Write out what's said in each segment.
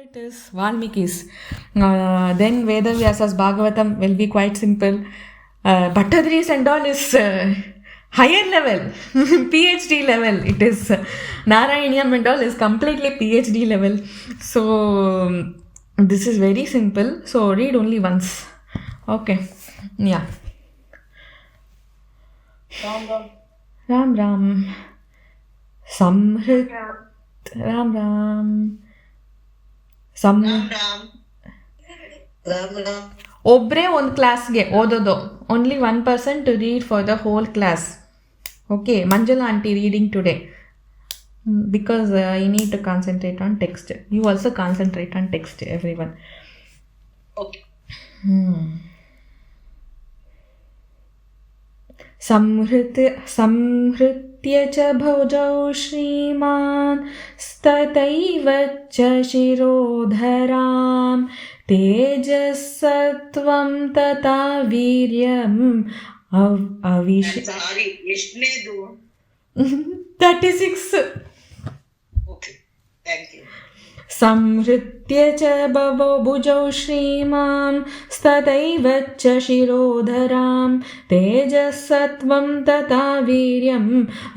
it is Valmiki's. Then Vedavyasa's Bhagavatam will be quite simple. Bhattadri's and all is higher level, PhD level. It is Narayaniam and all is completely PhD level. So this is very simple. So read only once. Okay. Yeah. Ram Ram. Ram Ram. Samhrit. Ram Ram. Ram Ram. Ram Ram. ಒಬ್ಬರೇ ಒಂದು ಕ್ಲಾಸ್ಗೆ ಓದೋದು, only one person to read for the whole class. Okay, Manjula aunty reading today because you need to concentrate on text. You also concentrate on text, everyone. Okay. संहृत्य च भुजौ श्रीमान् स्ततैव च शिरोधरां तेजस्सत्वं तथा वीर्यम् Sorry, ಎಷ್ಟನೇದು? 36. Okay, thank you. संहृत्य च भुजौ श्रीमान् स्ततैव च शिरोधरां तेजस्सत्वं तथा वीर्यम्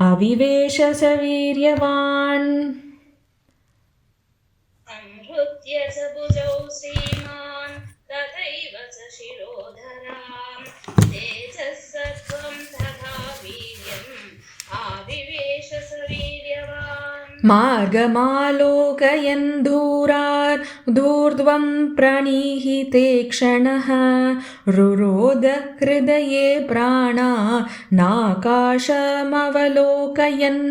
अविवेश स वीर्यवान्. संहृत्य च भुजौ श्रीमान् तथैव च शिरोधरां तेजस्सत्वं तथा वीर्यम् आविवेश स वीर्यवान्. मार्गमालोकयन् धूर्ध्वं प्रणीहिते क्षणः रुरोध हृदये प्राणा नाकाशमवलोकयन्.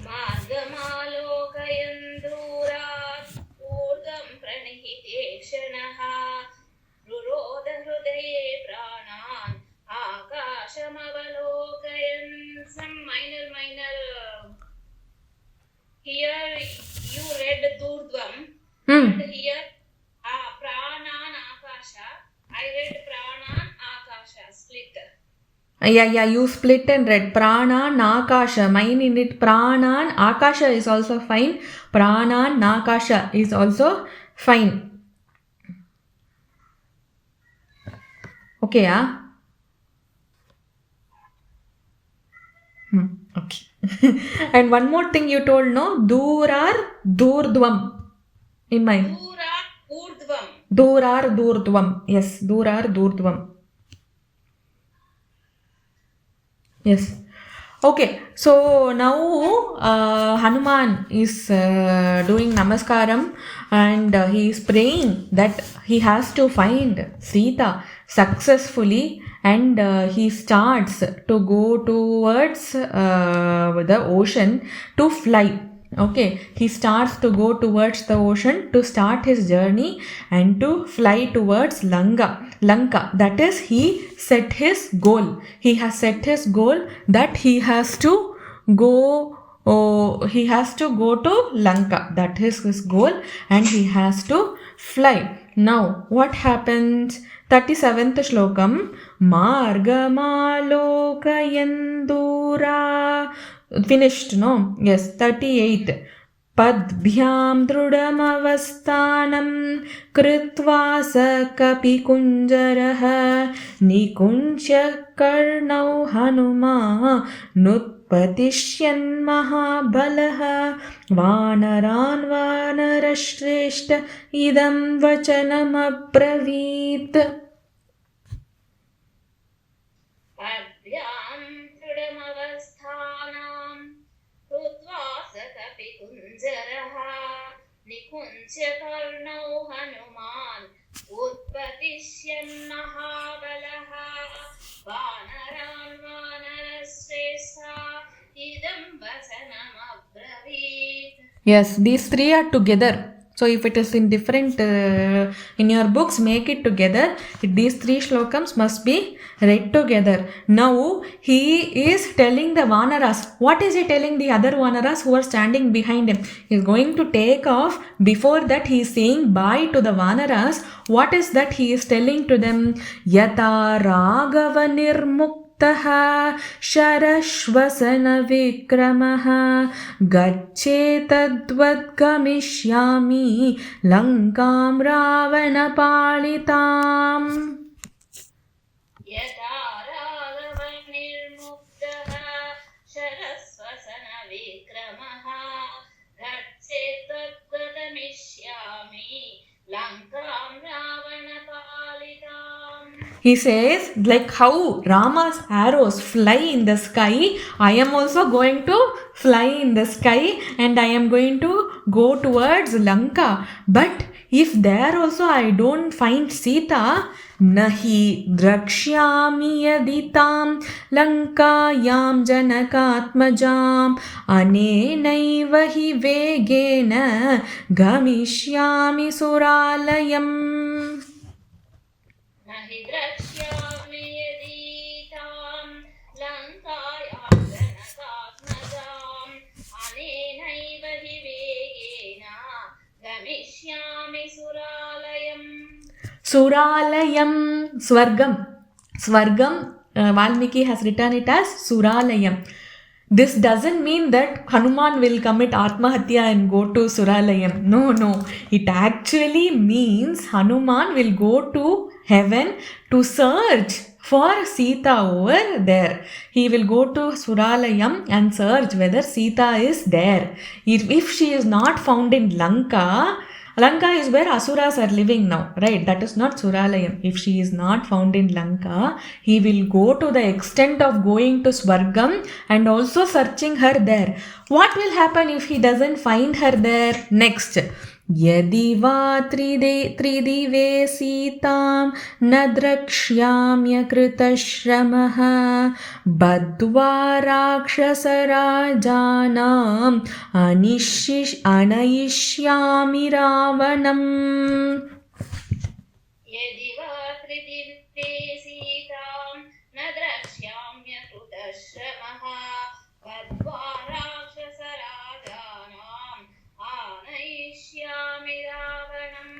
मार्गमालोकयन् दूरात् ऊर्ध्वं प्रणिहिते क्षणः रुरोध हृदये प्राणान् आकाशमवलोकयन्. Some minor here you read Durdvam and here Pranan Akasha. I read Pranan Akasha, split. Yeah, you split and read Pranan Nakasha. Mine in it Pranan Akasha is also fine. Pranan Nakasha is also fine. Okay, yeah? Okay. And one more thing you told, no? Durar Durdvam. In mind. Durar Urdvam. Durar Durdvam. Yes, Durar Durdvam. Yes. Okay, so now Hanuman is doing namaskaram and he is praying that he has to find Sita successfully, and he starts to go towards the ocean to fly. Okay, he starts to go towards the ocean to start his journey and to fly towards Lanka. That is, he set his goal. He has set his goal that he has to go to Lanka. That is his goal, and he has to fly. Now, what happens? 37th shlokam. Margamalokayandura. Finished, no? Yes, 38. पद्भ्यां दृढमवस्थानं कृत्वा स कपिकुञ्जरः निकुञ्च्य कर्णौ हनुमानुत्पतिष्यन्महाबलः वानरान् वानरश्रेष्ठ इदं वचनमब्रवीत्. पद्भ्यां दृढमवस्थानां कृत्वा स कपिकुञ्जरः निकुञ्च्य कर्णौ हनुमान् उत्पतिष्यन् महाबलः वानरान् वानरश्रेष्ठा इदं वचनमब्रवीत्. Yes, these three are together. So if it is in different in your books, make it together. These three shlokams must be read together. Now he is telling the Vanaras. What is he telling the other Vanaras who are standing behind him? He is going to take off. Before that, he is saying bye to the Vanaras. What is that he is telling to them? Yata Raghava Nirmukta मुक्तः शरश्वसनविक्रमः गच्छेतद्वद्गमिष्यामि लङ्कां रावणपालिताम्. यथा राघवनिर्मुक्तः शरस्वसनविक्रमः गच्छेत्तद्गतमिष्यामि लङ्कां रावणपालिताम्. He says, like how Rama's arrows fly in the sky, I am also going to fly in the sky and I am going to go towards Lanka. But if there also I don't find Sita, nahi drakshyami yaditam lankayam janakatmajam anenaiva hi vegena gamishyami suralayam. नहि द्रक्ष्यामि यदि तां लङ्कायां जनकात्मजाम् अनेनैव हि वेगेन गमिष्यामि सुरालयम्. Suralayam, Swargam. Swargam, Valmiki has written it as Suralayam. This doesn't mean that Hanuman will commit Atmahatya and go to Suralayam. No, no. It actually means Hanuman will go to heaven to search for Sita over there. He will go to Suralayam and search whether Sita is there. If she is not found in Lanka, Lanka is where Asuras are living now, right? That is not Suralayam. If she is not found in Lanka, he will go to the extent of going to Swargam and also searching her there. What will happen if he doesn't find her there? Next. यदि वा त्रिदिवे सीतां न द्रक्ष्याम्यकृतश्रमः बद्ध्वा राक्षसराजानाम् अनयिष्यामि रावणम्. यदि वा त्रिदिवे सीतां न द्रक्ष्याम्यकृतश्रमः बद्ध्वा राक्षसराजानाम् आनयिष्यामि रावणम्.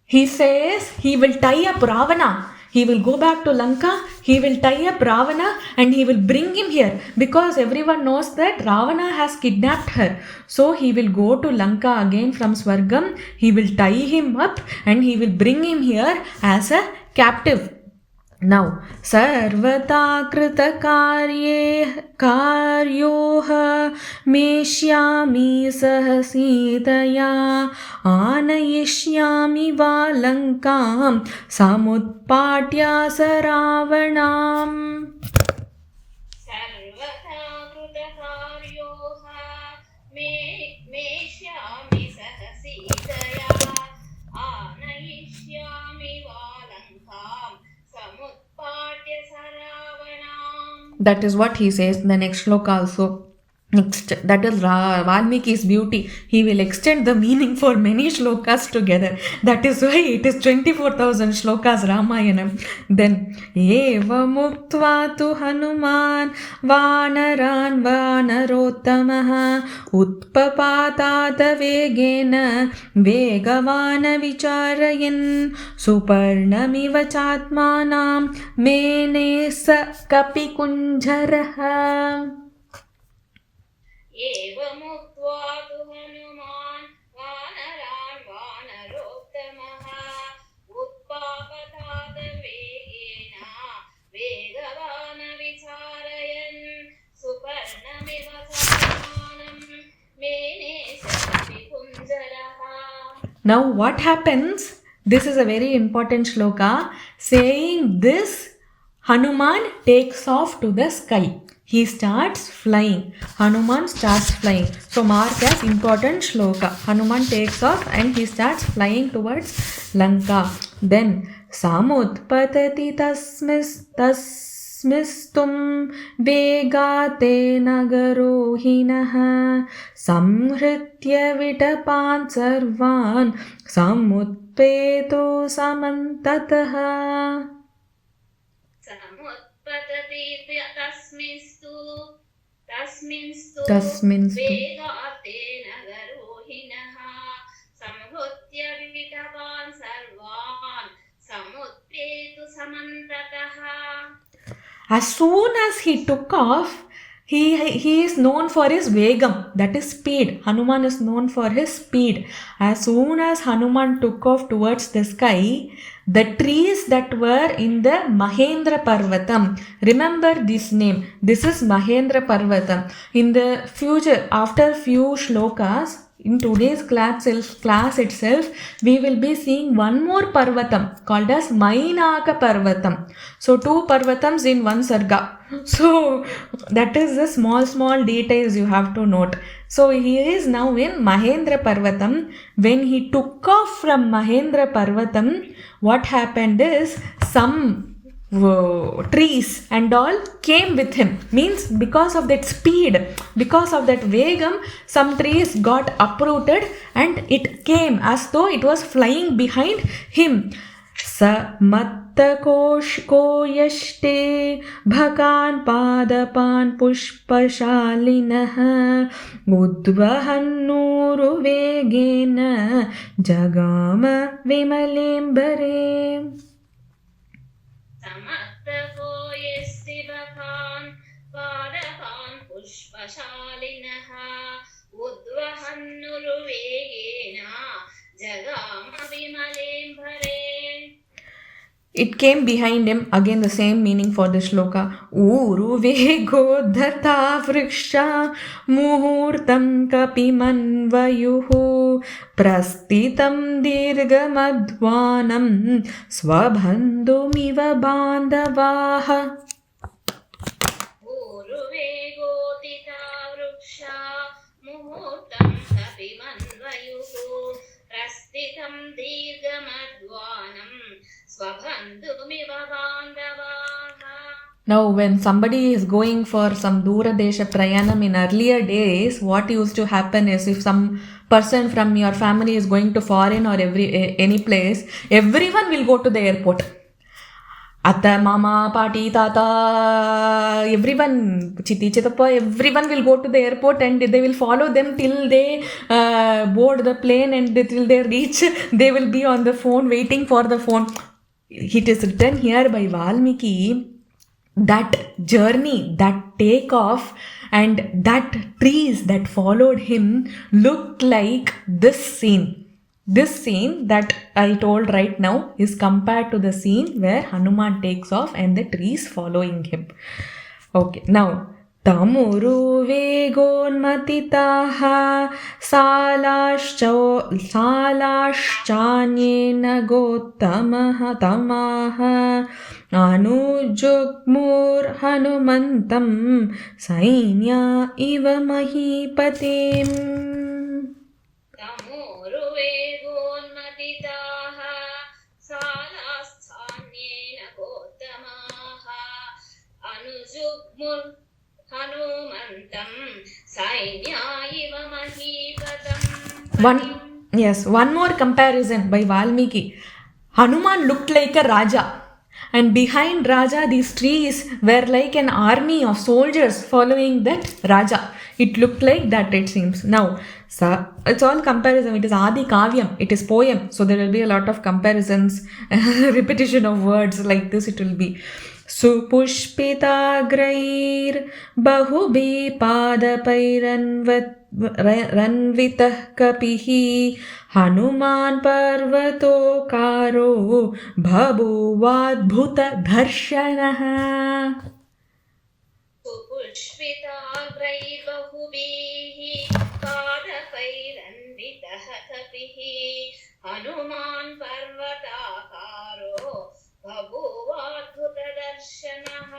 He says he will tie up Ravana. He will go back to Lanka, he will tie up Ravana and he will bring him here because everyone knows that Ravana has kidnapped her. So he will go to Lanka again from Swargam, he will tie him up and he will bring him here as a captive. Now, sarvata krita karyoha meshyami sahasitaya anayishyami valankam samutpatya saravanam. सर्वथा कृतकार्योः मेष्यामि सहसीतया आनयिष्यामि वालङ्कां समुत्पाट्य सरावणाम्. That is what he says in the next shloka also. Next, that is Valmiki's beauty. He will extend the meaning for many shlokas together. That is why it is 24,000 shlokas Ramayanam. Then, eva muktva tu Hanuman vanaran vanarottamah utpapatata vegena vegavana vicharayan suparnamiva chatmanam mene sa kapikunjaraha. एवमुक्त्वा तु हनुमान् वानरान् वानरोत्तमः उत्पापताद वेगेन वेगवान् विचारयन् सुपर्णमिव समानं मेने सपिकुञ्जरः. Now what happens? This is a very important shloka. Saying this, Hanuman takes off to the sky. He starts flying. Hanuman starts flying. So mark as important shloka. Hanuman takes off and he starts flying towards Lanka. Then samutpatati tasmistum vegate nagarohinah samhritya vitapan sarvan samutpeto samantatah. समुत्पतति तस्मिंस्तु वेगाते नगरोहिणः संहृत्य विटपान् सर्वान् समुत्पेतु समन्ततः. As soon as he took off, he is known for his vegam, that is speed. Hanuman is known for his speed. As soon as Hanuman took off towards the sky, the trees that were in the Mahendra Parvatam, remember this name, this is Mahendra Parvatam. In the future, after few shlokas, in today's class itself, we will be seeing one more Parvatam called as Mainaka Parvatam. So two Parvatams in one sarga. So that is the small details you have to note. So he is now in Mahendra Parvatam. When he took off from Mahendra Parvatam, what happened is some trees and all came with him. Means because of that speed, because of that vegam, some trees got uprooted and it came as though it was flying behind him. Sa koyashte bhakan padapan pushpashalinah udvahannuru vegena jagama vimalembare. समर्थको यस्तिबकान् पादपान् पुष्पशालिनः उद्वहन्नुरुवेगेन जगाम विमलेम्भरे. It came behind him, again the same meaning for the shloka. Uru vegodhata vriksha muhurtam kapimanvayuhu prastitam dirgamadvanam swabandhumiva bandavaha. ऊरुवेगोदिता वृक्षा मुहूर्तं कपिमन्वयुः प्रस्थितं दीर्घमध्वानं स्वबन्धुमिव बान्धवाः. Now, when somebody is going for some Dura Desha Prayanam in earlier days, what used to happen is if some person from your family is going to foreign or any place, everyone will go to the airport. Atta, Mama, Pati, Tata, everyone, Chiti, Chitappa, everyone will go to the airport and they will follow them till they board the plane and till they reach, they will be on the phone waiting for the phone. It is written here by Valmiki, that journey, that takeoff, and that trees that followed him looked like this scene. This scene that I told right now is compared to the scene where Hanuman takes off and the trees following him. Okay, now Tamuru vegonmatitaha salaschanyena gotamaha tamaha anujugmur hanumantam sainya iva mahipatim. तमोरुवेगोन्मथिताः सालास्थान्येन गोत्तमाः अनुजुग्मुर् हनुमन्तं सैन्या इव महीपतम्. One more comparison by Valmiki. Hanuman looked like a Raja, and behind Raja these trees were like an army of soldiers following that Raja. It looked like that, it seems. Now, it's all comparison. It is Adi Kavyam. It is poem. So there will be a lot of comparisons, repetition of words like this it will be. Supushpita grair bahubhi padapairanvitah kapihi Hanuman parvato karo bhabuvadbhuta dharshanaha. सुपुष्पिताग्रैर्बहुभिः पादपैरन्वितः कपिः Hanuman पर्वताकारो बभूवाद्भुतदर्शनः.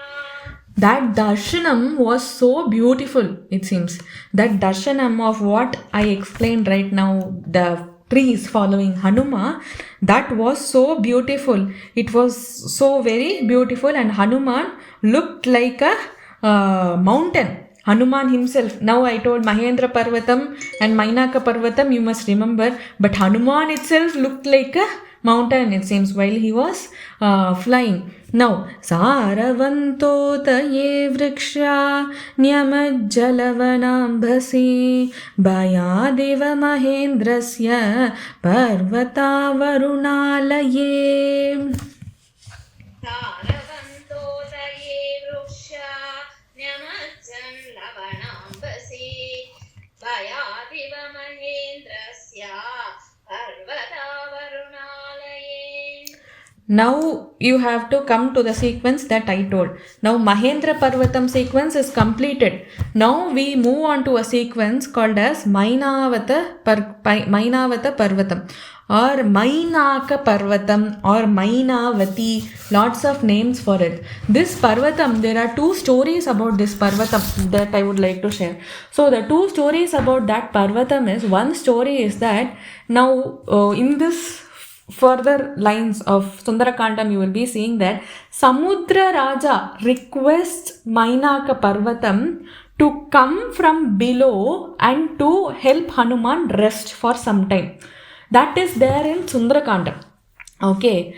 That darshanam was so beautiful, it seems. That darshanam of what I explained right now, the trees following Hanuma, that was so beautiful. It was so very beautiful, and Hanuman looked like a mountain. Hanuman himself. Now I told Mahendra Parvatam and Mainaka Parvatam, you must remember. But Hanuman itself looked like a mountain, it seems, while he was flying. Now, Saravanto taye vriksha nyamajjalavanambhasi bayadeva mahendrasya parvata varunalaye. सारवन्तो तये Now you have to come to the sequence that I told. Now Mahendra Parvatam sequence is completed. Now we move on to a sequence called as Mainavata Parvatam or Mainaka Parvatam or Mainavati. Lots of names for it. This Parvatam, there are two stories about this Parvatam that I would like to share. So the two stories about that Parvatam is, one story is that now in this further lines of Sundara kandam, you will be seeing that Samudra Raja requests Mainaka Parvatam to come from below and to help Hanuman rest for some time. That is there in Sundara kandam. Okay,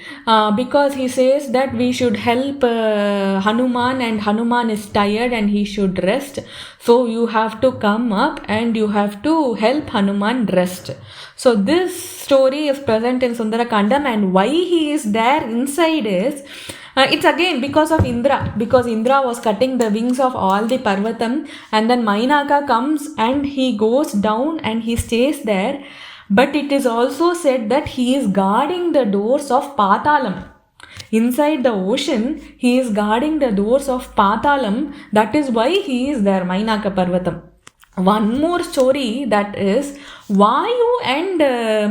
because he says that we should help Hanuman, and Hanuman is tired and he should rest. So you have to come up and you have to help Hanuman rest. So this story is present in Sundara Kandam, and why he is there inside is it's again because of Indra, because Indra was cutting the wings of all the Parvatam, and then Mainaka comes and he goes down and he stays there. But it is also said that he is guarding the doors of Patalam. Inside the ocean, he is guarding the doors of Patalam. That is why he is there, Mainaka Parvatam. One more story, that is Vayu and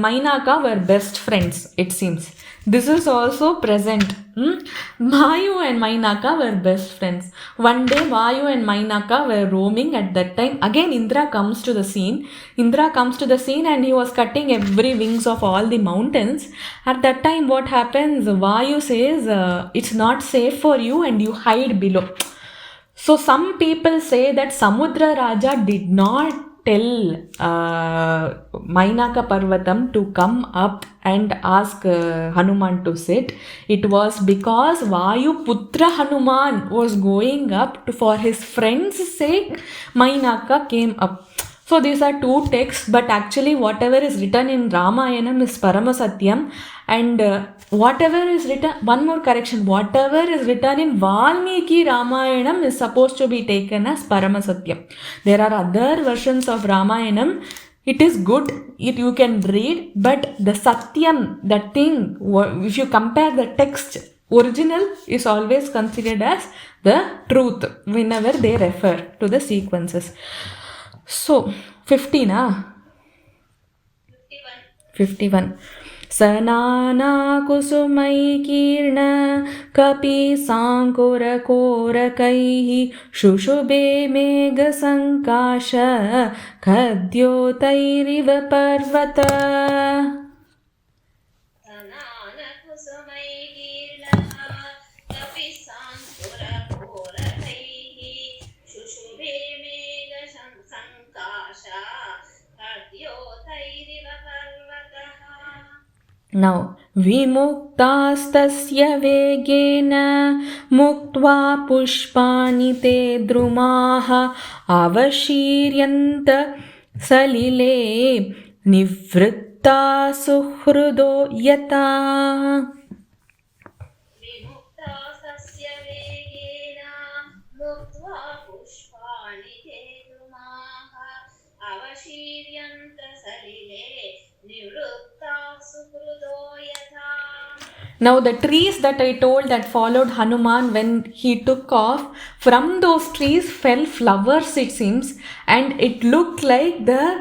Mainaka were best friends, it seems. This is also present. Vayu and Mainaka were best friends. One day Vayu and Mainaka were roaming at that time. Again Indra comes to the scene. Indra comes to the scene and he was cutting every wings of all the mountains. At that time what happens? Vayu says, it's not safe for you and you hide below. So some people say that Samudra Raja did not tell Mainaka Parvatam to come up and ask Hanuman to sit. It was because Vayu Putra Hanuman was going up for his friend's sake, Mainaka came up. So these are two texts, but actually whatever is written in Ramayanam is Paramasatyam, and whatever is written, one more correction, whatever is written in Valmiki Ramayanam is supposed to be taken as Paramasatyam. There are other versions of Ramayanam. It is good, you can read, but the Satyam, that thing, if you compare the text, original is always considered as the truth whenever they refer to the sequences. So 50 51 Sanana Kusumaikirna Kapi Sankura Korakaihi Shushube Mega Sankasha Kadyotairiva Parvata. Now, Vimuktastasya Vegena Muktva Pushpani Te Drumaha Avashiryanta Salile Nivritta Suhrudo Yata. Vimuktastasya Vegena Muktva Pushpani Te Drumaha Avashiryanta Salile Nivritta. Now the trees that I told that followed Hanuman when he took off, from those trees fell flowers, it seems, and it looked like the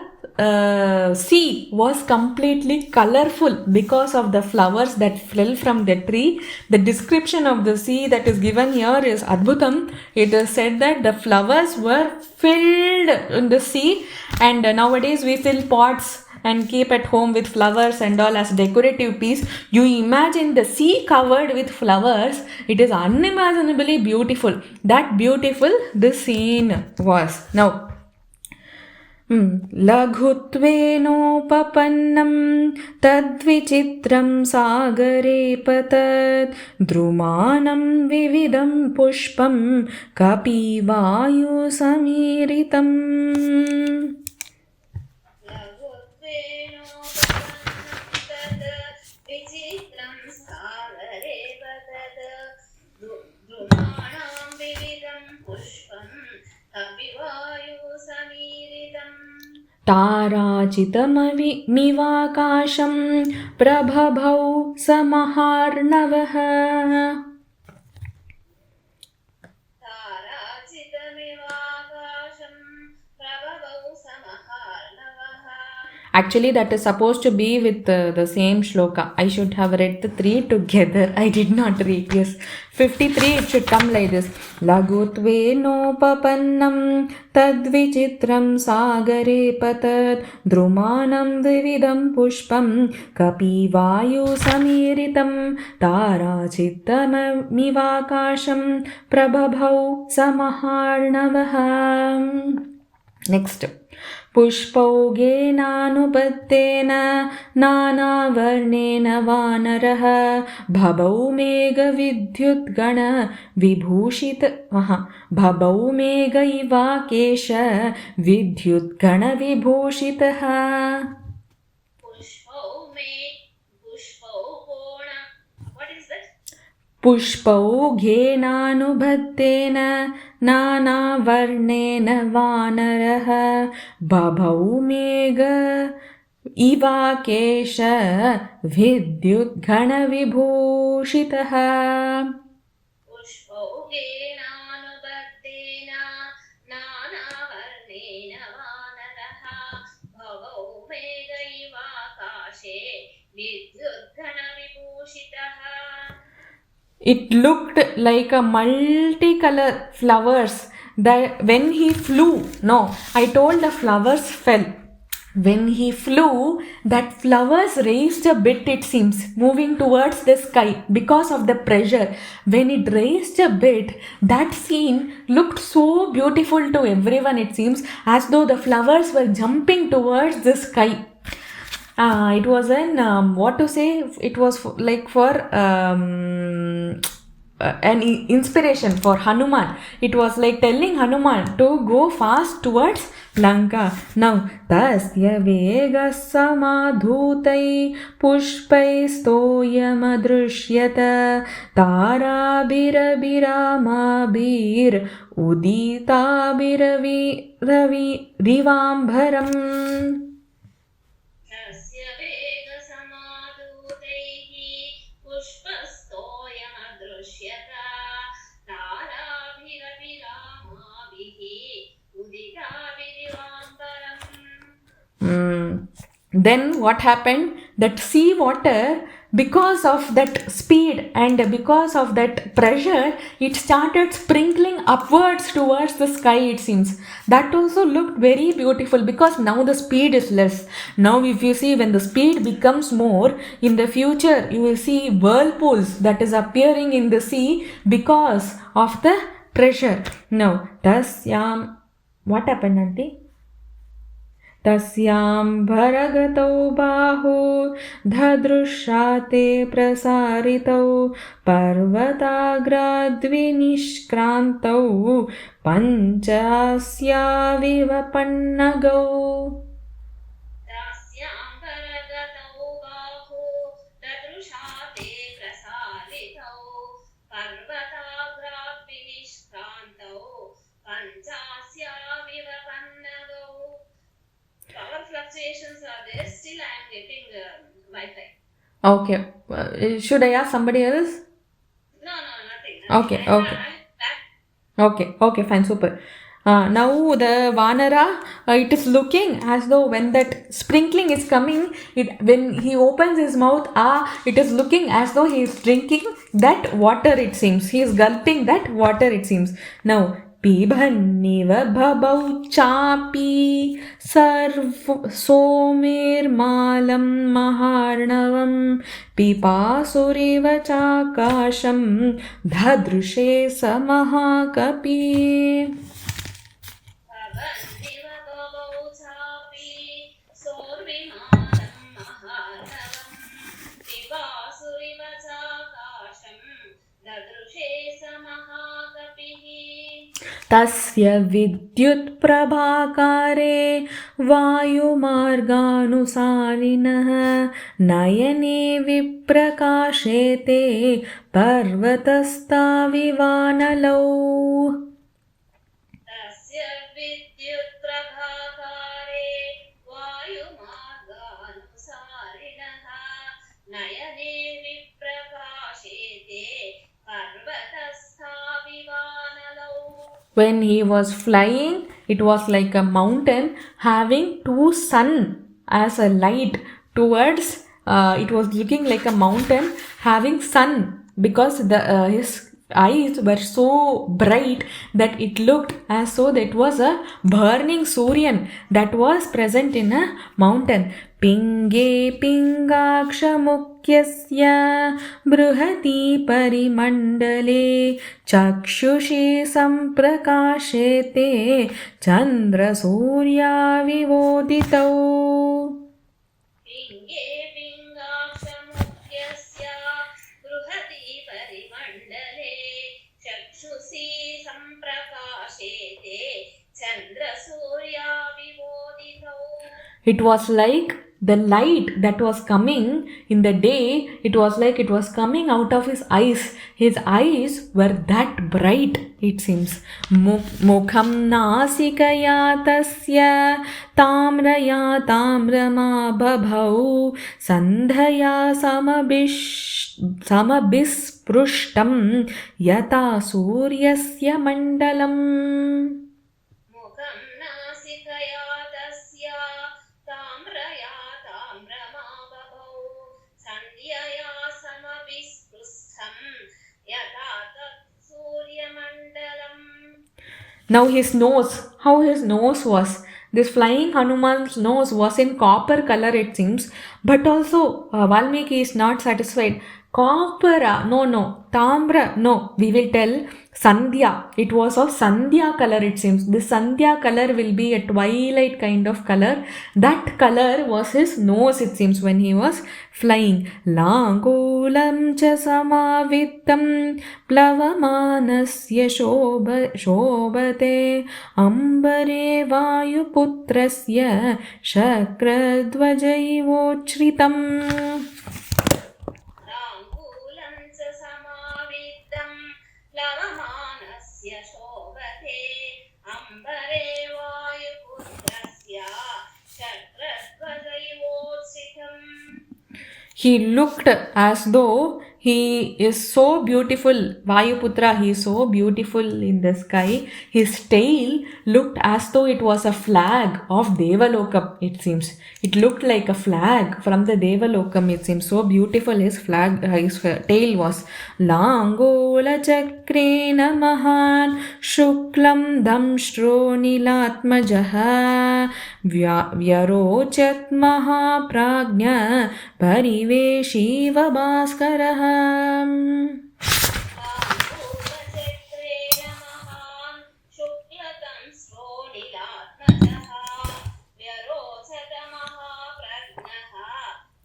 sea was completely colorful because of the flowers that fell from the tree. The description of the sea that is given here is Adbhutam. It is said that the flowers were filled in the sea, and nowadays we fill pots and keep at home with flowers and all as decorative piece. You imagine the sea covered with flowers. It is unimaginably beautiful. That beautiful this scene was. Now, लघुत्वेनोपपन्नं तद्विचित्रं सागरे पतत् द्रुमानं विविधं पुष्पं कपिवायुसमीरितम्. ताराचितमिवाकाशं प्रभभौ समहार्णवः ताराचितमिवाकाशं प्रभवौ समहार्णवः. Actually, that is supposed to be with the same shloka. I should have read the three together. I did not read. Yes, 53. It should come like this. Lagutvenopapannam tadvichitram sagare patat drumanam dvividam pushpam kapivayu samiritam tarachittamivakasham prabhabhau samaharnavah. Next. पुष्पौघेनानुबद्धेन नानावर्णेन वानरः भवौ मेघविद्युद्गण विभूषित भवौ मेघ इवाकेश विद्युद्गणविभूषितः पुष्पौ कोण. What is that? पुष्पौघेनानुबद्धेन नानावर्णेन वानरः बभौ मेघ इवाकेश विद्युद्गणविभूषितः पुष्पौघेनानुबद्धेन नानावर्णेन वानरः भवौ मेघ इवाकाशे विद्युद्गणविभूषितः. It looked like a multicolor flowers that when he flew, no, I told the flowers fell. When he flew, that flowers raised a bit, it seems, moving towards the sky because of the pressure. When it raised a bit, that scene looked so beautiful to everyone, it seems, as though the flowers were jumping towards the sky. It was an what to say, it was like for an inspiration for Hanuman. It was like telling Hanuman to go fast towards Lanka. Now, tasya vega samadhutai pushpai stoyamadrushyata tarabirabiramabir uditabiravi rivambaram. Then what happened? That sea water, because of that speed and because of that pressure, it started sprinkling upwards towards the sky, it seems. That also looked very beautiful because now the speed is less. Now if you see, when the speed becomes more, in the future you will see whirlpools that is appearing in the sea because of the pressure. Now, tasyam, what happened, auntie? तस्यां भरगतौ बाहु धदृशाते प्रसारितौ पर्वताग्राद्विनिष्क्रान्तौ पञ्चास्याविव पन्नगौ. Fluctuations are there. Still, I am getting Wi-Fi. Okay. Should I ask somebody else? No, nothing. Okay. Okay, fine, super. Now the Vanara, it is looking as though when that sprinkling is coming, when he opens his mouth, it is looking as though he is drinking that water, it seems. He is gulping that water, it seems. Now, पिबन्निव भवौ चापि सोमेर्मालं महार्णवं पिपासुरिव चाकाशं धदृशे स महाकपि. तस्य विद्युत्प्रभाकारे वायुमार्गानुसारिणः नयने विप्रकाशेते पर्वतस्ताविवानलौ. तस्य विद्युत्प्रभाकारे When he was flying, it was like a mountain having two sun as a light towards. It was looking like a mountain having sun because the his eyes were so bright that it looked as though that was a burning Suryan that was present in a mountain. Pinge पिङ्गाक्षमुख्यस्य Brihati परिमण्डले चक्षुषी सम्प्रकाशेते चन्द्रसूर्याविवोदितौ पिङ्गे पिङ्गाक्षमुख्यस्य Brihati परिमण्डले चक्षुषी सम्प्रकाशेते चन्द्रसूर्याविवोदितौ. It was like the light that was coming in the day, it was like it was coming out of his eyes. His eyes were that bright, it seems. Mukham nasikaya tasya tamraya tamrama babhau sandhaya samabhisprushtam yata suryasya mandalam. मुखं नासिकया तस्य ताम्रया ताम्रमाबभौ सन्ध्यया समविस्पृस्थं यथा तत् सूर्यमण्डलम्. Now his nose, how his nose was. This flying Hanuman's nose was in copper color, it seems. But also Valmiki is not satisfied. Copper, no. Tamra, no. We will tell Sandhya. It was of Sandhya color, it seems. This Sandhya color will be a twilight kind of color. That color was his nose, it seems, when he was flying. Langulam cha samavittam plavamanasya shobhate ambare vayuputrasya shakradvajaivochritam. राङ्गूलं च समावित्तं प्लवमानस्य शोभते अम्बरे वायुपुत्रस्य शक्रध्वजैवोत्सितम्. He looked as though he is so beautiful. Vayuputra, he is so beautiful in the sky. His tail looked as though it was a flag of Devalokam, it seems. It looked like a flag from the Devalokam, it seems. So beautiful his tail was. Langola chakrena mahan shuklam damshro nilatmajaha vyarochat mahapragnya परिवेशीव भास्करः. ताम्बूलचक्रेण महान् शुक्लदंष्ट्रो नीलात्मजः व्यरोचत महाप्रज्ञः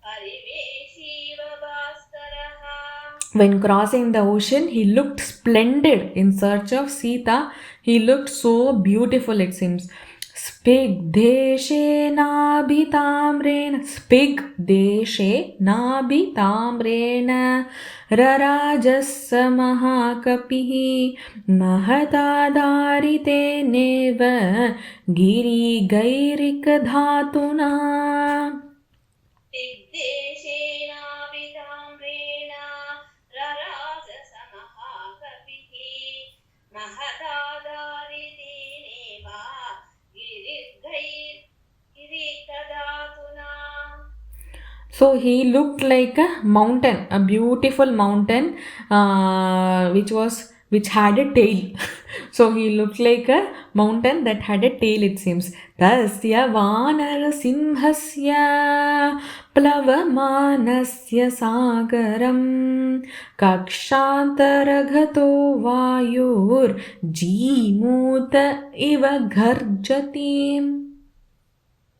परिवेशीव भास्करः. When crossing the ocean, he looked splendid in search of Sita. He looked so beautiful, it seems. स्पिग्देशेनाभिताम्रेण रराजस्य महाकपिः महताधारितेनेव गिरिगैरिकधातुना. दिग्देशेनाभिताम्रेण रराजस महाकपिः महदाधारितेनेव गिरिकधातुना. So he looked like a mountain, a beautiful mountain, which had a tail. So he looked like a mountain that had a tail, it seems. Tasya vanarasimhasya plavamanasya sagaram kakshantaraghato vayur jeemuta iva gharjati.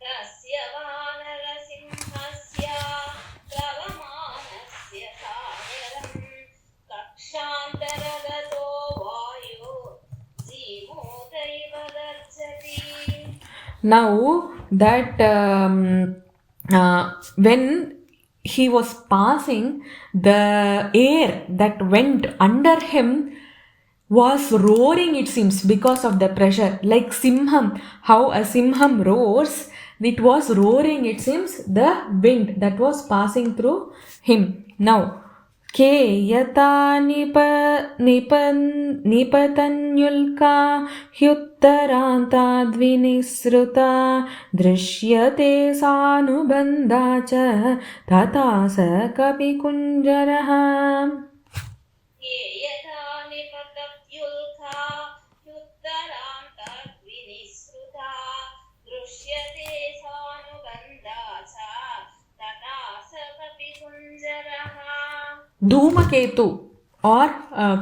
तस्य वानरसिंहस्य प्लवमानस्य सागरं कक्षान्तरगतो वायो जीमूतैव गर्जति. Now that when he was passing, the air that went under him was roaring, it seems, because of the pressure. Like Simham, how a Simham roars, it was roaring, it seems, the wind that was passing through him. Now, केयता निपतन्युल्का ह्युत्तरान्ताद्विनिसृता दृश्यते सानुबन्धा च तथा स कपिकुञ्जरः ये यथा निपतत्युल्का युत्तरान्तद्विनिसृता दृश्यते सानुबन्धा च तथा स कपिकुञ्जरः. Dhumaketu or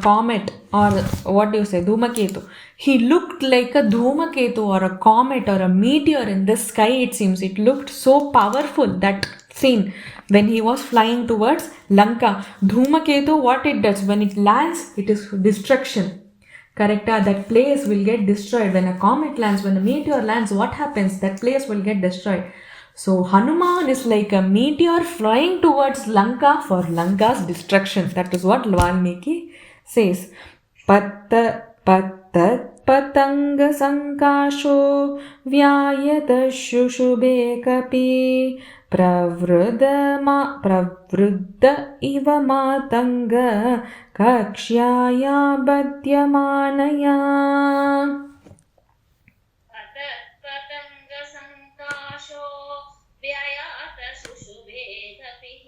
comet or what do you say, Dhumaketu. He looked like a Dhumaketu or a comet or a meteor in the sky, it seems. It looked so powerful, that scene when he was flying towards Lanka. Dhumaketu, what it does, when it lands, it is destruction. Correct? That place will get destroyed. When a comet lands, when a meteor lands, what happens? That place will get destroyed. So Hanuman is like a meteor flying towards Lanka for Lanka's destruction. That is what Valmiki says. Patanga sankasho vyayata shushube kapi pravrudha iva matanga kakshyaya badhyamanaya. पतङ्गसङ्काशो व्ययात शुशुभे कपिः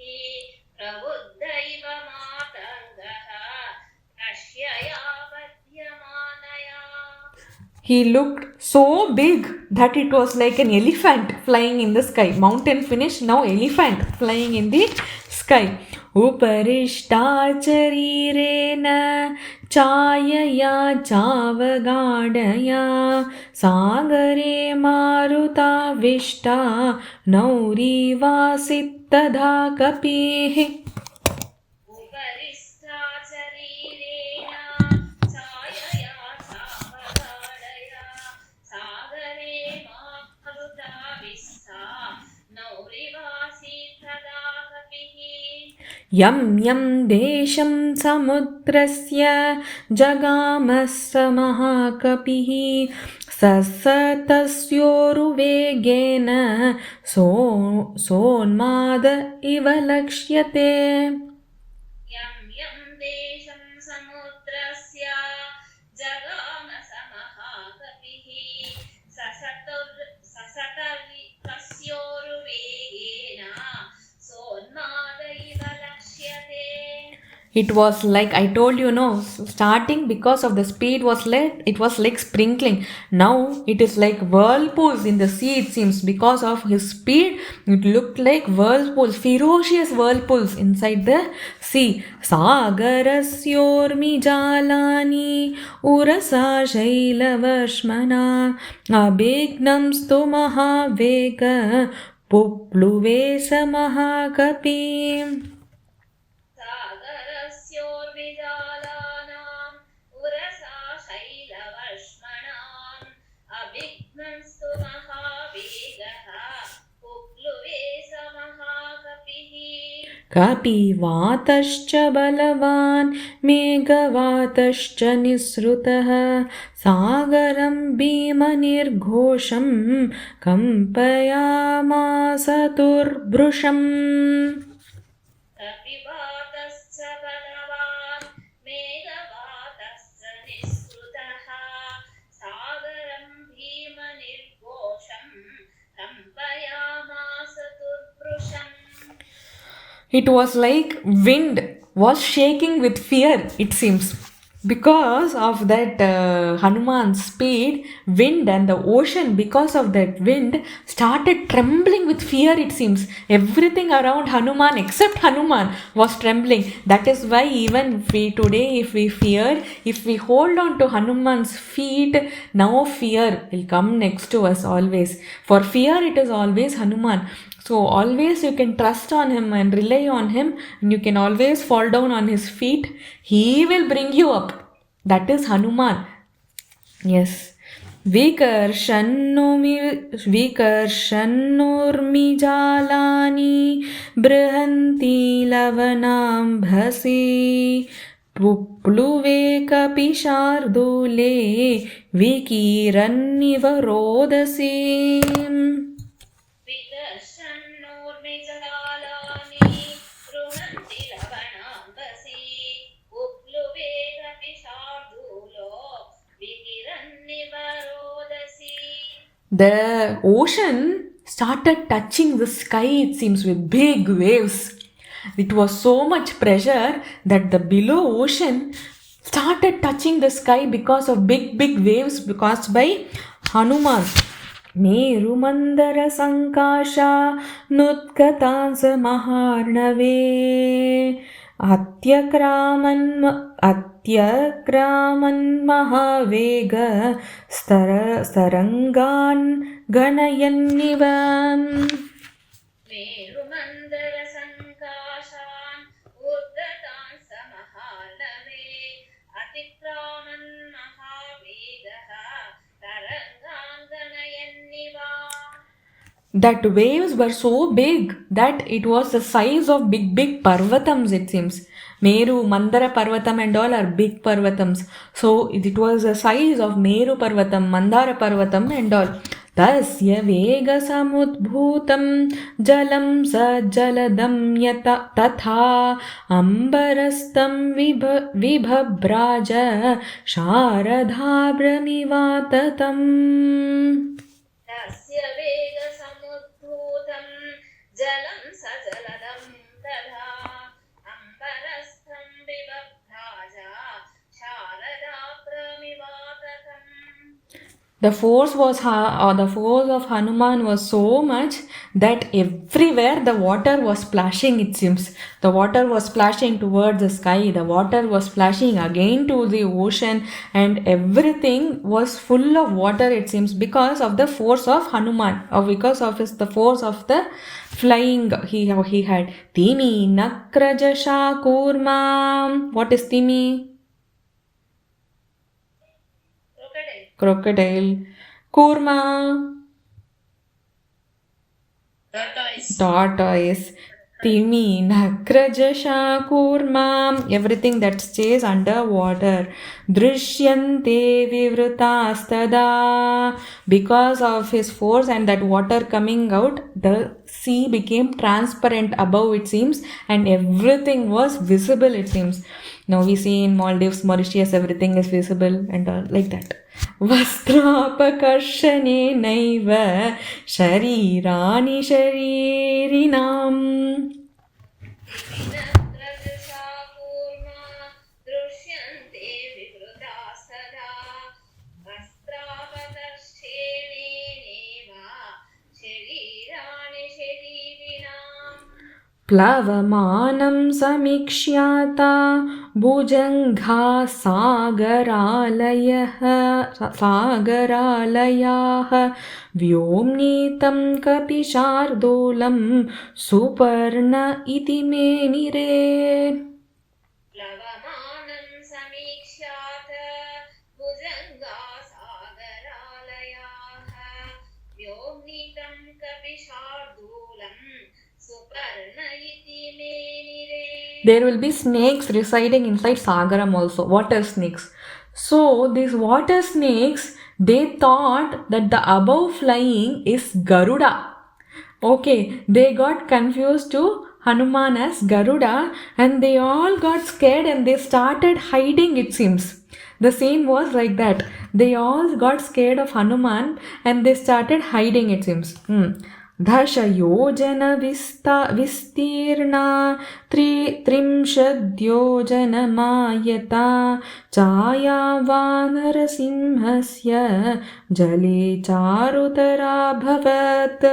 प्रबुद्ध इव मातङ्गः कक्ष्यया बध्यमानया. He looked so big that it was like an elephant flying in the sky. Mountain finished, now elephant flying in the sky. Uparishtacharirena chayaya chavagādaya sagare maruta vishta naurivasittadha kapihi. Yam yam desham samudrasya jagamas samahakapihi sasatasyoruvegena sonmada iva lakshyate. Yam yam desham samudrasya jagama samahakapihi sasatasyoruvegena sonmada iva lakshyate. It was like, I told you, no, starting because of the speed was late, it was like sprinkling. Now it is like whirlpools in the sea, it seems. Because of his speed, it looked like whirlpools, ferocious whirlpools inside the sea. Sagarasyormi jalani urasa shailavashmana abhignam stu mahaveka pupluve samahakapi. सागरस्योर्विजालानाम् उरसा शैलवर्ष्मणाम् अभिघ्नस्तु महावेगः पुप्लुवे स महाकपिः. कपिवातश्च बलवान् मेघवातश्च निःसृतः सागरं भीमनिर्घोषं कम्पयामास दुर्भृशम्. कपिवातश्च बलवान् मेघवातश्च निःसृतः सागरं भीमनिर्घोषं कम्पयामास दुर्भृशम्. It was like wind was shaking with fear, it seems. Because of that Hanuman's speed, wind and the ocean, because of that wind, started trembling with fear, it seems. Everything around Hanuman, except Hanuman, was trembling. That is why even we today, if we fear, if we hold on to Hanuman's feet, now fear will come next to us always. For fear, it is always Hanuman. So always you can trust on him and rely on him, and you can always fall down on his feet. He will bring you up. That is Hanuman. Yes. Vikarshannurmi jalani brihanti lavanambhasi pupluve kapishardule vikirannivarodasi. विदर्शन्नूर्मिजलानि गृह्णन्ति लवणाम्बसि The ocean started touching the sky, it seems, with big waves. It was so much pressure that the below ocean started touching the sky because of big waves caused by Hanuman. मेरुमन्दर सङ्काशा नुत्कतांस महार्णवे अत्यक्रामन्महावेग स्तरङ्गान् गणयन्निव मेरुमन्दरसङ्काशान् उद्गतान् समहार्णवे अतिक्रामन्महावेगः तरङ्गान् गणयन्निव. That waves were so big that it was the size of big parvatams, it seems. Meru, Mandara Parvatam and all are big parvatams. So it was the size of Meru Parvatam, Mandara Parvatam and all. Tasya vega samudbhutam jalam sajaladam yata tatha ambarastam vibhabraja sharadhabramivatatam. तस्य वेगसमुद्भूतं जलं सजलदं तथा अम्बरस्थं विबभ्राजा शारदाप्रमिवातकम्. The force of Hanuman was so much that everywhere the water was splashing, it seems. The water was splashing towards the sky, the water was splashing again to the ocean, and everything was full of water, it seems, because of the force of Hanuman, or because of the force of the flying he had. Timi nakrajasha kurma. What is Timi? Crocodile. Kurma. Tortoise. Timi, Nakrajasha, Kurma. Everything that stays underwater. Drishyante Vivrutastada. Because of his force and that water coming out, the sea became transparent above, it seems, and everything was visible, it seems. Now we see in Maldives, Mauritius, everything is visible and all like that. वस्त्रापकर्षणेनैव शरीराणि शरीरिणाम्. प्लवमानं समीक्ष्याता भुजङ्घा सागरालयाः व्योम्नीतं कपिशार्दूलं सुपर्ण इति मेनिरे. प्लवमानं समीक्ष्यात भुजङ्गा सागरालयाः व्योम्नीतं कपिशार्दूलं सुपर्ण इति मेनिरे. There will be snakes residing inside Sagaram also, water snakes. So these water snakes, they thought that the above flying is Garuda. Okay, they got confused to Hanuman as Garuda, and they all got scared and they started hiding, it seems. The scene was like that. They all got scared of Hanuman and they started hiding, it seems. दशयोजन विस्तीर्णा त्रिंशद्योजनमायता छाया वानरसिंहस्य जले चारुतराभवत्.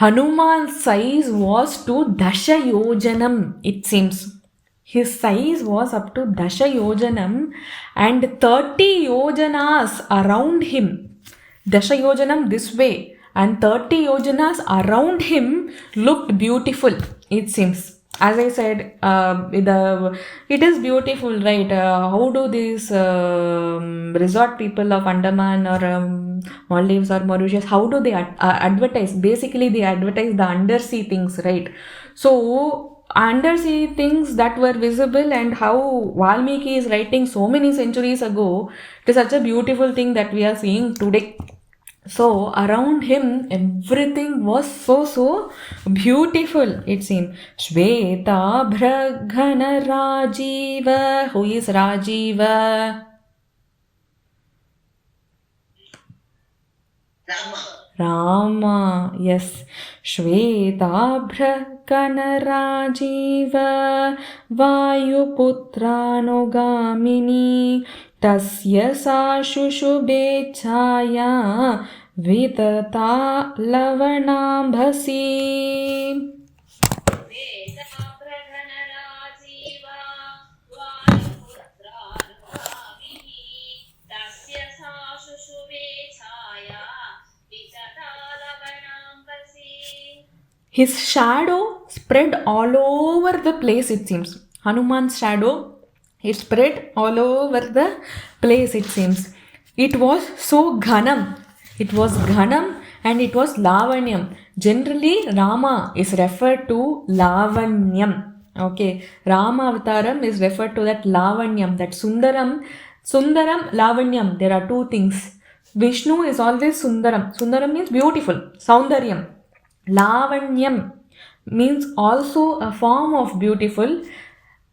Hanuman's size was to Dasha Yojanam, it seems. His size was up to Dasha Yojanam and 30 Yojanas around him. Dasha Yojanam this way and 30 Yojanas around him looked beautiful, it seems. As I said, it is beautiful, right? How do these resort people of Andaman or Maldives or Mauritius, how do they advertise? Basically, they advertise the undersea things, right? So, undersea things that were visible and how Valmiki is writing so many centuries ago, it is such a beautiful thing that we are seeing today. So around him, everything was so beautiful. It seemed. Shveta Bhraghana Rajiva. Who is Rajiva? Rama. Rama, yes. Shvetabhra Kanarajiva Vayuputranugamini Tasya sa Shushubhe Chaya Vitata Lavanambhasi. वेदाभ्रघनराजीवा वायुपुत्रानुगामिः तस्य सा शुशुभे छाया विततालवनाम्बसी. His shadow spread all over the place, it seems. Hanuman's shadow, it spread all over the place, it seems. It was so ghanam. It was ghanam and it was lavanyam. Generally, Rama is referred to lavanyam. Okay, Rama Avataram is referred to that lavanyam, that Sundaram. Sundaram, lavanyam. There are two things. Vishnu is always Sundaram. Sundaram means beautiful, Saundaryam. Lavanyam means also a form of beautiful.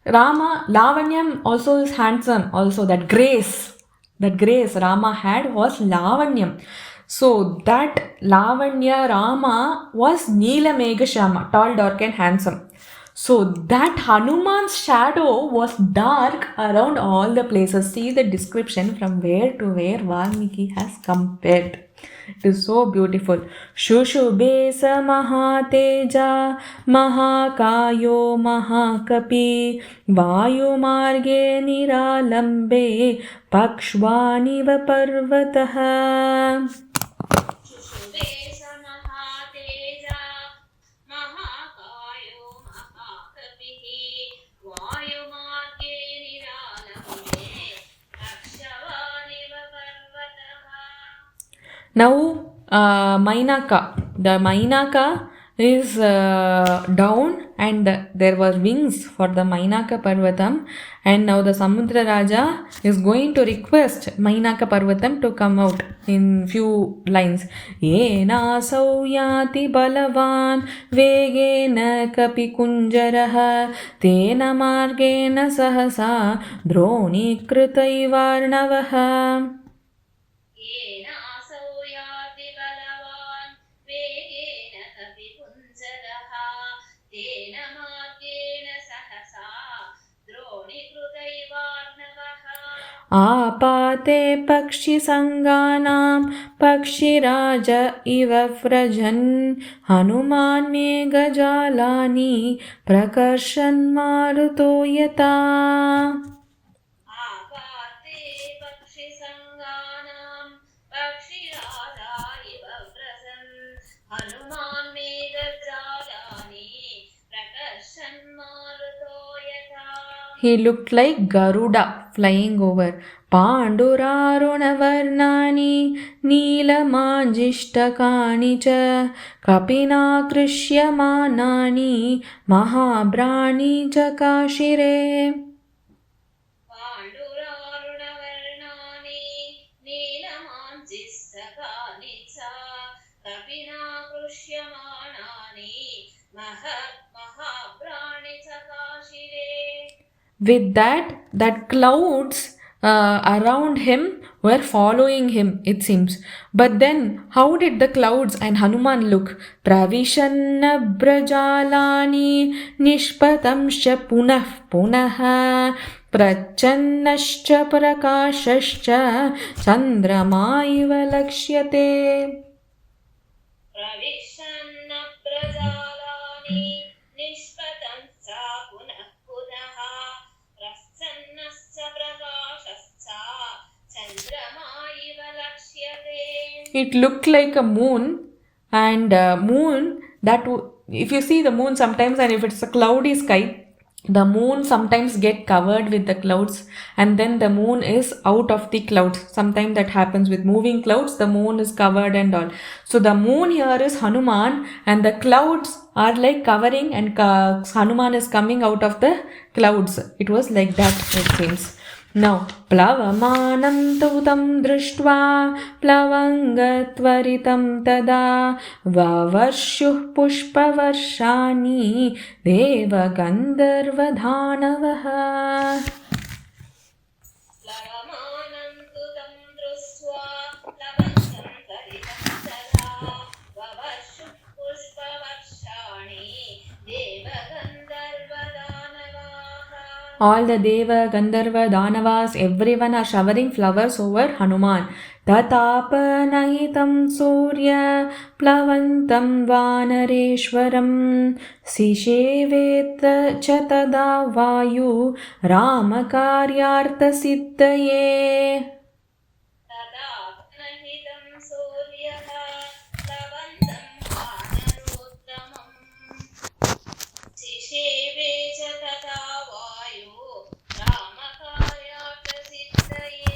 Lavanyam also is handsome. Also, that grace Rama had was Lavanyam. So, that Lavanya Rama was Neela Megashama, tall, dark, and handsome. So, that Hanuman's shadow was dark around all the places. See the description from where to where Valmiki has compared. It is so beautiful. Shushubhe sa mahateja mahakayo mahakapi vayumarge niralambe pakshvaniva parvatah. शुशुभे समहातेजा महाकायो महाकपिः वायुमार्गे निरालम्बे रक्षवानिव पर्वतः. Now, the Mainaka is down and there were wings for the Mainaka Parvatam, and now the Samudra Raja is going to request Mainaka Parvatam to come out in few lines. Yena sauyati balavan vegena kapi kunjaraha tena margena sahasa droni krutaivarnavaha. येन असौ याति बलवान् वेगेन कपिकुञ्जरः तेन मार्गेण सहसा द्रोणीकृतैवार्णवः. आपाते पक्षिसङ्गानां पक्षिराज इव व्रजन् हनुमान्ये गजालानि प्रकर्षन्मारुतो यथा. आपाते पक्षिसङ्गानां पक्षिराजा इव व्रजन् हनुमान् मेघजालानि प्रकर्षन्मारुतो यथा. He looked like Garuda flying over. Pandurarunavarnani Neelamanjishtakani cha Kapina Krishyamanani Mahabrani Jakashire. पाण्डुरारुणवर्णानि नीलमाञ्जिस्तकानि च कपिना कृष्यमाणानि महाप्राणि च काशिरे. With that clouds around him were following him, it seems. But then, how did the clouds and Hanuman look? Pravishanna brajalani nishpatamsha punah punah prachannascha prakashascha chandrama iva lakshyate. प्रविशन्न प्रजालानि निष्पतं च पुनः पुनः प्रच्छन्नश्च प्रकाशश्च चन्द्रमा इव लक्ष्यते. It looked like a moon, and moon if you see the moon sometimes, and if it's a cloudy sky, the moon sometimes get covered with the clouds, and then the moon is out of the clouds. Sometimes that happens with moving clouds, the moon is covered and all. So the moon here is Hanuman, and the clouds are like covering, and Hanuman is coming out of the clouds. It was like that, it seems. Now, प्लवमानं तु तं दृष्ट्वा प्लवङ्गत्वरितं तदा ववर्षुः पुष्पवर्षाणि देवगन्धर्वदानवः. प्लवमानं तु तं दृष्ट्वा प्लवङ्गं त्वरितं तदा ववर्षुः पुष्पवर्षाणि देवगन्धर्वदानवाः. All the Deva, Gandharva, Danavas, everyone are showering flowers over Hanuman. Tatapanahitam Surya Plavantam Vanareshwaram Sisheveta Chatada Vayu Ramakaryartha Siddhaye. तदा नहितं सूर्यः प्लवन्तं वानरोत्तमम् शिशेवे च तथा वायुः रामकार्यार्थसिद्धये.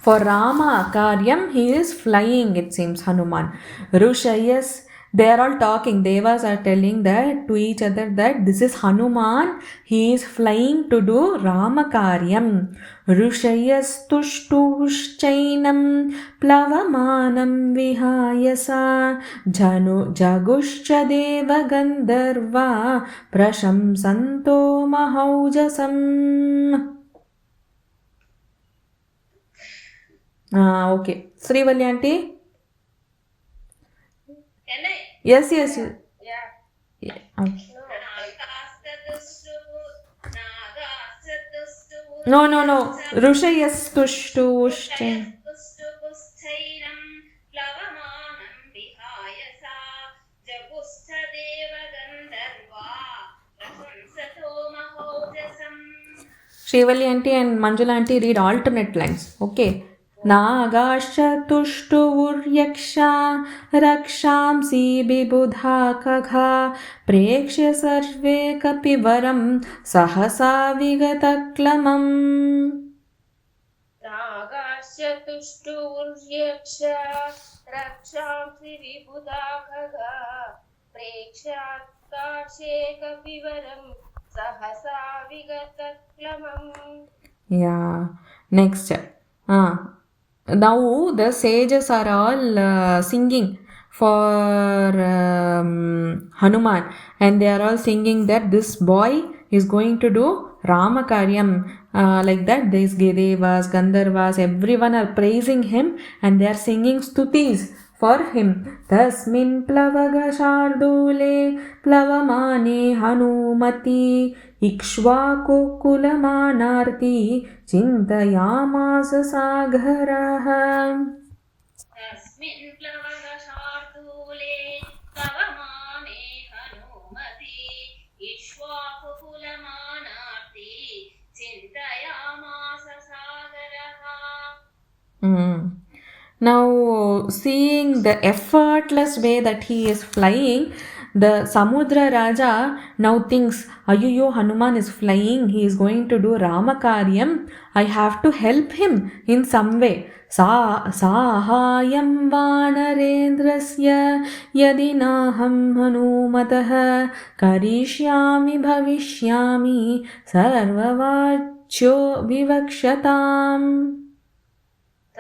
For Rama Karyam, he is flying, it seems, Hanuman. Rushayas, they are all talking. Devas are telling that to each other that this is Hanuman. He is flying to do Rama Karyam. Rushayas tushtushchainam plavamanam vihayasa janu jaguscha deva gandharva prashamsanto mahaujasam. Okay. Srivalli auntie? Can I? Yes. Yeah. Yeah. No. Rushayas tushtushchain. पुष्टपुष्टैनं प्लवमानं विहाय सा जगुष्ठदेवगन्धर्वा प्रशंसतो महोजसम्. Srivalli auntie and Manjula auntie read alternate lines. Okay. Nagasha tushtuuryaksha rakshamsi bibudha kagha prekshya sarve kapivaram sahasa vigataklamam. नागास्य तुष्टुर्यक्ष रक्षांसि विबुधाखगा प्रेक्ष्यात्काशे कपिवरं सहसा विगतक्लमम्. Yeah. Next. Now the sages are all singing for Hanuman, and they are all singing that this boy is going to do Ramakaryam. Like that, these Devas, Gandharvas, everyone are praising him, and they are singing stutis for him. Tasmin plavaga shardule plavamane Hanumati Ikshvaku kulamanarti Chintayamasa Sagharaha. तस्मिन् प्लवगशार्दूले प्लवमाने हनूमति इक्ष्वाकुकुलमानार्ति चिन्तयामास सागरः. Now, seeing the effortless way that he is flying, the Samudra Raja now thinks, Ayuyo, Hanuman is flying, he is going to do Ramakaryam, I have to help him in some way. Sahayam vanarendrasya yadi naham hanumatah karishyami bhavishyami sarvavachyo vivakshatam.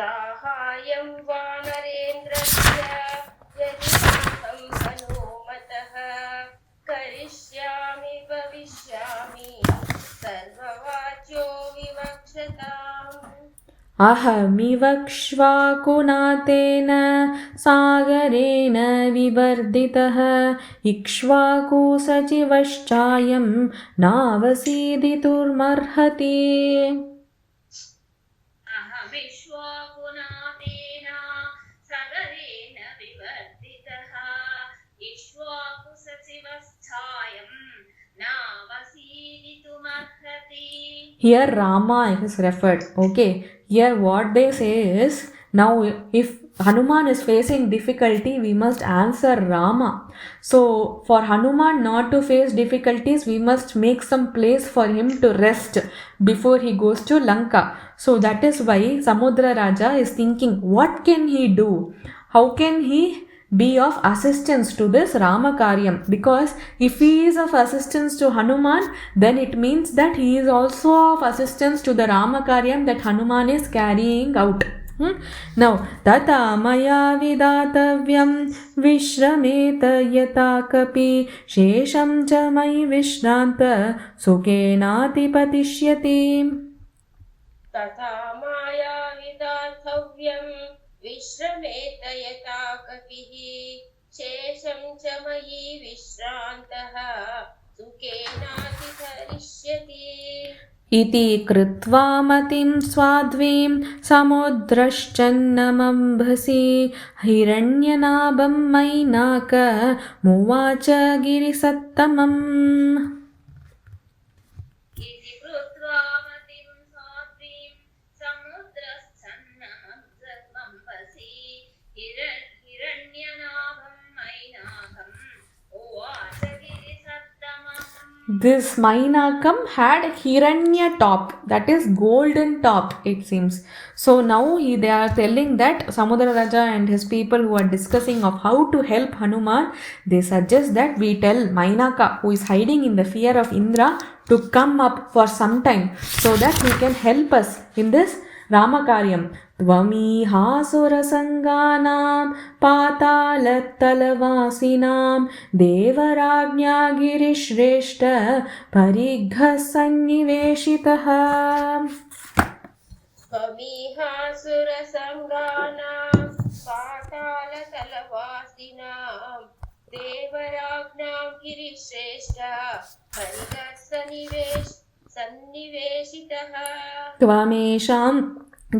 साहाय्यं वानरेन्द्रस्य यदि हनूमतः करिष्यामि भविष्यामि सर्ववाच्यो विवक्षताम्. अहमिवक्ष्वाकुनातेन सागरेण विवर्धितः Ikshvaku सचिवश्चायं नावसीदितुर्मर्हति. अहमिक्ष्वाकुनातेन सागरेण विवर्धितः इक्ष्वाकुसचिवस्थायं नावसीदितुमर्हति. Here Rama is referred. Okay. Here what they say is, now if Hanuman is facing difficulty, we must answer Rama. So for Hanuman not to face difficulties, we must make some place for him to rest before he goes to Lanka. So that is why Samudra Raja is thinking, what can he do? How can he be of assistance to this Ramakaryam, because if he is of assistance to Hanuman, then it means that he is also of assistance to the Ramakaryam that Hanuman is carrying out. Now, tata maya vidatavyam vishrameta yata kapi shesham cha mai vishranta sukenati patishyati. तथा माया विदार्थव्यं विश्रमेत यथा कपिः शेषं च मयि विश्रान्तः सुखेनातितरिष्यति इति कृत्वा मतिं स्वाध्वीं समुद्रश्चन्नमम्भसि हिरण्यनाभं मैनाक मुवाच गिरिसत्तमम्. इति कृत्वा मतिं स्वाध्वीं समुद्रश्चन्नमम्भसि हिरण्यनाभं मैनाकम् उवाच गिरिसत्तमम्. This Mainakam had Hiranya top, that is golden top, it seems. So now they are telling that Samudra Raja and his people who are discussing of how to help Hanuman, they suggest that we tell Mainaka, who is hiding in the fear of Indra, to come up for some time so that he can help us in this Ramakaryam. त्वमीहासुरसङ्गानां पातालतलवासिनां देवराज्ञा गिरिश्रेष्ठ परिघः सन्निवेशितः. त्वमीहासुरसङ्गानां पातालतलवासिनां देवराज्ञां गिरिश्रेष्ठ परिघः सन्निवेशितः. त्वमेषां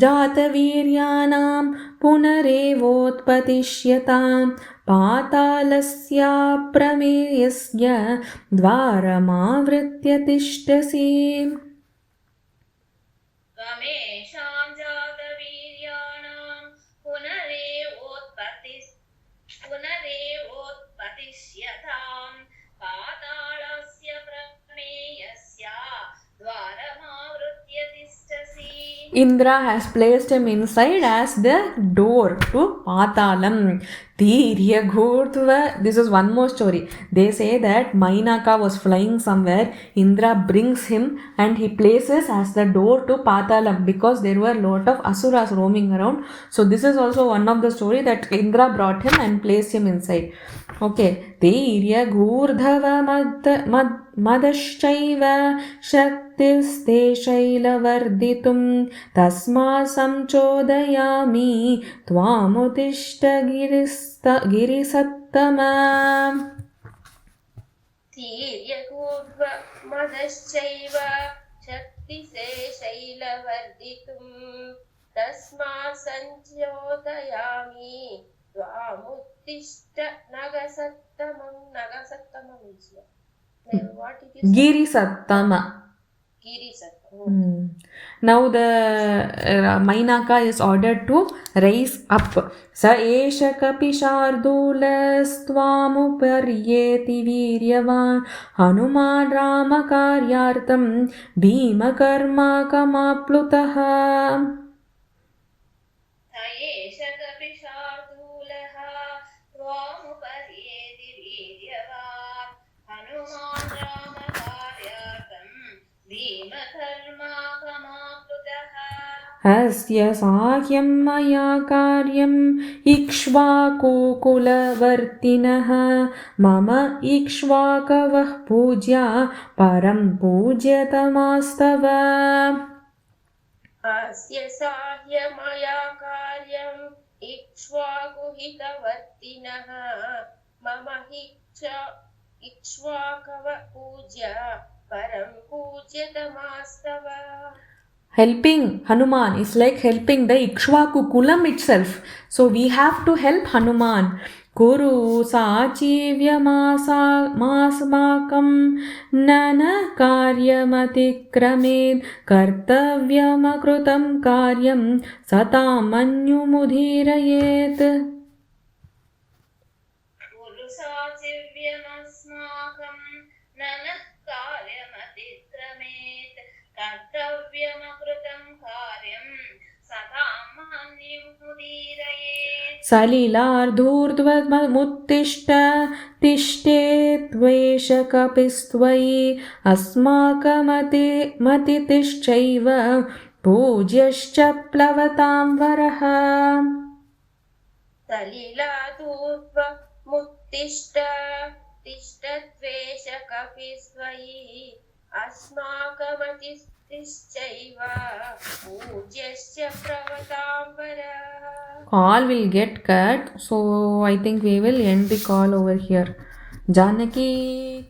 जातवीर्याणां पुनरेवोत्पतिष्यतां पातालस्याप्रमेयस्य द्वारमावृत्य तिष्ठसि. त्वमेषां जातवीर्याणां पुनरेवोत्पतिष्यतां पातालस्य प्रमेयस्य द्वारमावृत्य तिष्ठसि. Indra has placed him inside as the door to Patalam. Tirya Ghurtva. This is one more story. They say that Mainaka was flying somewhere. Indra brings him and he places as the door to Patalam because there were a lot of asuras roaming around. So this is also one of the story that Indra brought him and placed him inside. Okay. Tirya Ghurdhava Madashchaiva Shaktisте Shailavarditum Tasma Samchodayami Tvamutishta Girisattama. तीर्यगूर्ध्वमदश्चैव शक्तिसे शैलवर्धितुं तस्मात् सञ्चोदयामि त्वामुत्तिष्ठ नगसत्तमं. Nagasattama means what it is? Girisattama. Now the Mainaka is ordered to rise up. Sa esha kapishardulastvamuparieti viryavan Hanuman Ramakaryartam Bhima Karma Kamaplutaha. एष कपिशार्दूलः त्वामुपर्येति वीर्यवान् Hanuman रामकार्यार्थं भीमकर्माकमाप्लुतः. Asya sahyam maya karyam ikshvakukulavardhinaha mama ikshvakavah pujya param pujyatamastava. अस्य साह्यमया कार्यम् इक्ष्वाकुहितवर्तिनः मम इक्ष्वाकव पूज्य परं पूज्यतमास्तव. Helping Hanuman is like helping the Ikshvaku Kulam itself. So we have to help Hanuman. Kuru sachivyamasamasmakam nana karyamatikramed kartavyamakrtam karyam satamanyumudhirayet. पुरुषाचिव्यमस्माकं ननः कार्यमतिक्रमेत् कर्तव्यमकृतं कार्यं सतामन्युमुदीरयेत्. सलिलार्धूर्ध्वमुत्तिष्ठ तिष्ठेत्वेषकपिस्त्वयि अस्माकमतितिश्चैव पूज्यश्च प्लवतां वरः सलिलादूर्ध्वमुत्तिष्ठ तिष्ठत्वेषकपिस्त्वयि अस्माकमतिश्चैव पूज्यश्च प्रवतां वरः. Call will get cut, so I think we will end the call over here. Janaki